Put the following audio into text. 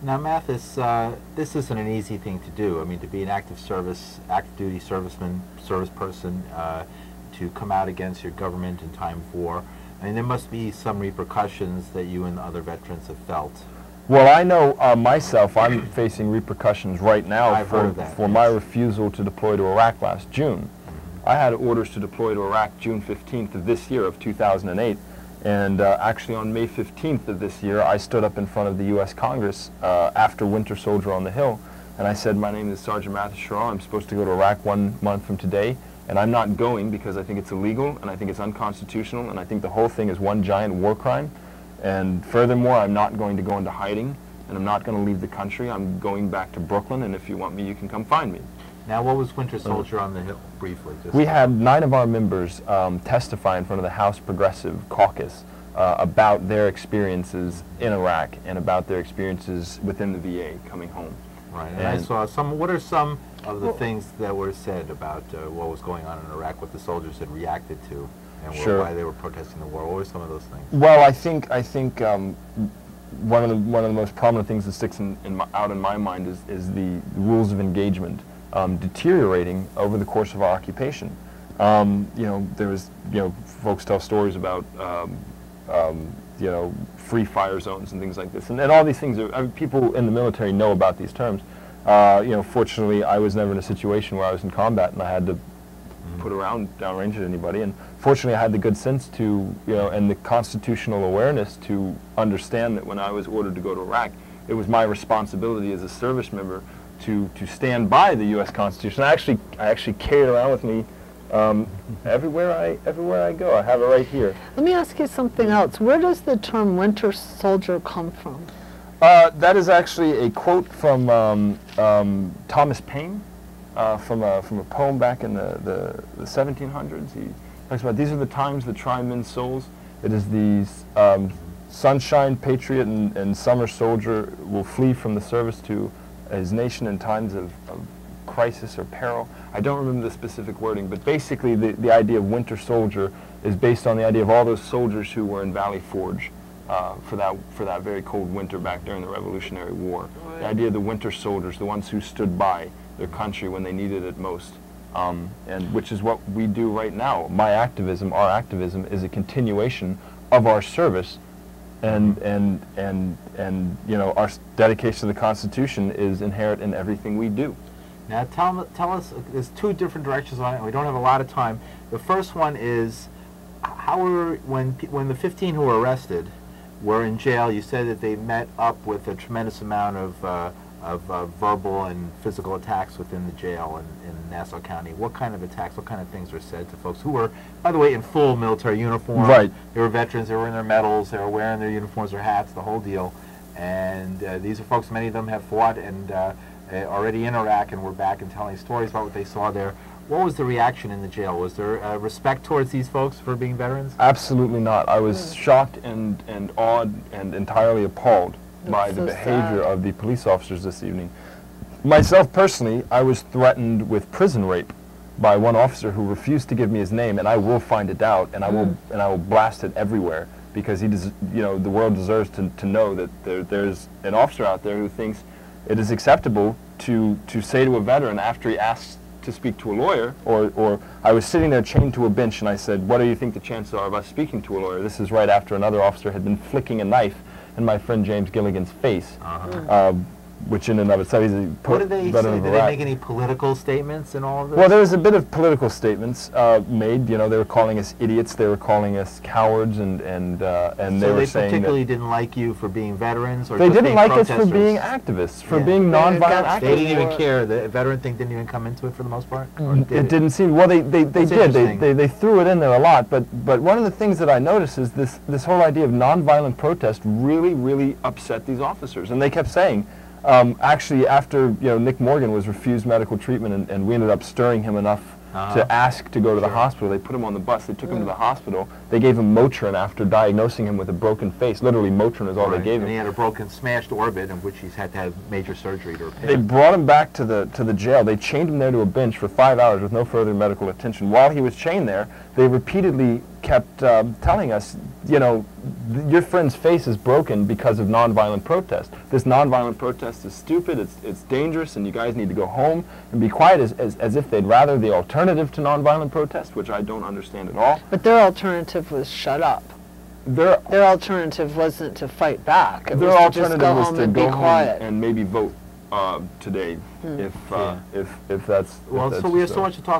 Now, Matthis, this isn't an easy thing to do. I mean, to be an active duty serviceman, service person, to come out against your government in time of war. I mean, there must be some repercussions that you and the other veterans have felt. Well, I know myself, I'm facing repercussions right now for my refusal to deploy to Iraq last June. I had orders to deploy to Iraq June 15th of this year, of 2008, and actually on May 15th of this year, I stood up in front of the U.S. Congress after Winter Soldier on the Hill, and I said, my name is Sergeant Matthis Chiroux. I'm supposed to go to Iraq 1 month from today, and I'm not going because I think it's illegal, and I think it's unconstitutional, and I think the whole thing is one giant war crime. And furthermore, I'm not going to go into hiding, and I'm not going to leave the country. I'm going back to Brooklyn, and if you want me, you can come find me. Now, what was Winter Soldier on the Hill, briefly? We had 9 of our members testify in front of the House Progressive Caucus about their experiences in Iraq and about their experiences within the VA coming home. Right, and I saw some. What are some of the things that were said about what was going on in Iraq, what the soldiers had reacted to, and why they were protesting the war? What were some of those things? Well, I think one of the most prominent things that sticks out in my mind is the rules of engagement deteriorating over the course of our occupation. There was, folks tell stories about free fire zones and things like this, and all these things are, people in the military know about these terms. Fortunately, I was never in a situation where I was in combat and I had to put around downrange at anybody, and fortunately I had the good sense to, and the constitutional awareness to understand that when I was ordered to go to Iraq, it was my responsibility as a service member to stand by the U.S. Constitution. I actually carry it around with me everywhere I go. I have it right here. Let me ask you something else. Where does the term Winter Soldier come from? That is actually a quote from Thomas Paine, from a poem back in the 1700s. He talks about, these are the times that try men's souls. It is the sunshine patriot and summer soldier will flee from the service to his nation in times of crisis or peril. I don't remember the specific wording, but basically the idea of Winter Soldier is based on the idea of all those soldiers who were in Valley Forge for that very cold winter back during the Revolutionary War. The idea of the Winter Soldiers, the ones who stood by their country when they needed it most, and which is what we do right now. My activism, our activism, is a continuation of our service, and our dedication to the Constitution is inherent in everything we do. Now tell us, there's 2 different directions on it, and we don't have a lot of time. The first one is, when the 15 who were arrested were in jail, you said that they met up with a tremendous amount of verbal and physical attacks within the jail in Nassau County. What kind of attacks, what kind of things were said to folks who were, by the way, in full military uniform? Right. They were veterans, they were in their medals, they were wearing their uniforms, their hats, the whole deal. And these are folks, many of them have fought and already in Iraq and were back and telling stories about what they saw there. What was the reaction in the jail? Was there respect towards these folks for being veterans? Absolutely not. I was shocked and awed and entirely appalled by the behavior of the police officers this evening. Myself personally, I was threatened with prison rape by one officer who refused to give me his name, and I will find it out, and I will blast it everywhere, because the world deserves to know that there's an officer out there who thinks it is acceptable to say to a veteran after he asks to speak to a lawyer, or I was sitting there chained to a bench and I said, what do you think the chances are of us speaking to a lawyer? This is right after another officer had been flicking a knife in my friend James Gilligan's face, which in and of itself, he's a What did they say? Did they make any political statements in all of this? Well, there was a bit of political statements made. They were calling us idiots, they were calling us cowards, and they were saying So they particularly didn't like you for being veterans? Or they didn't like us for being activists, for being nonviolent activists. They didn't even care. The veteran thing didn't even come into it for the most part? It didn't seem, well, they did. They threw it in there a lot, but one of the things that I noticed is this whole idea of nonviolent protest really upset these officers, and they kept saying, actually, after Nick Morgan was refused medical treatment, and we ended up stirring him enough to ask to go to the hospital, they put him on the bus, they took him to the hospital, they gave him Motrin after diagnosing him with a broken face. Literally, Motrin is all they gave him. And he had a broken, smashed orbit, in which he's had to have major surgery to repair. They brought him back to the jail. They chained him there to a bench for 5 hours with no further medical attention. While he was chained there, they repeatedly kept telling us, you know, your friend's face is broken because of nonviolent protest. This nonviolent protest is stupid, it's dangerous, and you guys need to go home and be quiet, as if they'd rather the alternative to nonviolent protest, which I don't understand at all. But their alternative was shut up. Their alternative wasn't to fight back. It Their was alternative to just go was home to and go be home quiet. and maybe vote today, if that's. Well, if that's so we have so. so much to talk